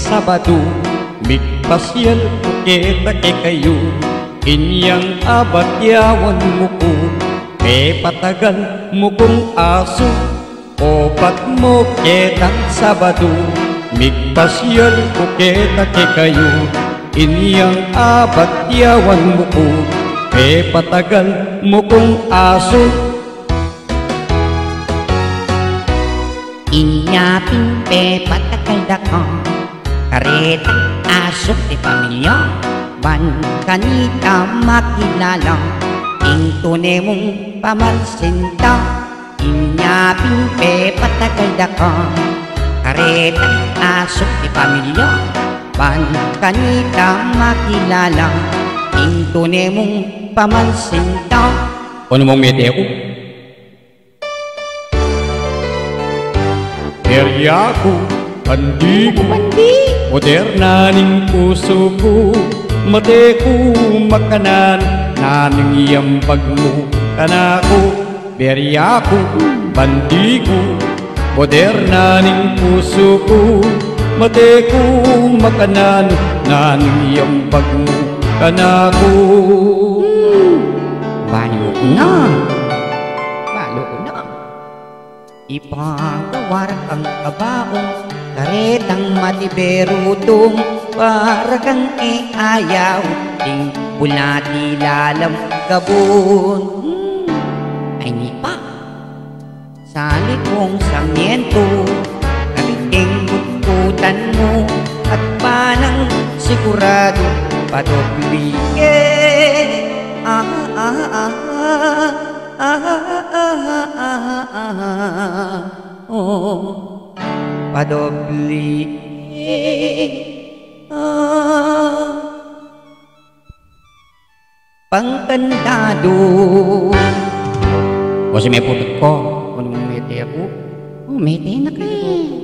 Sabado, migpasyal ko kita kayo. Inyang abat yawan mo ko, patagal mo kong aso. O ba't mo kitang Sabado, migpasyal ko kita kayo. Inyang abat yawan mo ko, patagal mo kong aso. Inyapin patagal dako, karetang aso ti pamilya. Ban kanita makilala, ing tunay mong pamansinta. Inyapin patagal dako, karetang aso ti pamilya. Ban kanita makilala, ing tunay mong pamansinta. Ano mong medyo? Perya ko, pandi ko, moderna ning puso ko. Mate ko makanan, naning iyambag mo kanako. Perya ko, pandi ko, moderna ning puso ko. Mate ko makanan, naning iyambag mo kanako. Balo ko na, balo ko na. Ipagawar ang kabaong, karetang matiberutong. Para kang iayaw, ting bulati lalam gabon. Ay nipa, sa likong samiento, kabiting butkutan mo. At panang sigurado, patubli padobli pangkandado. O si may putot ko, Kung mete ako, mete na kayo.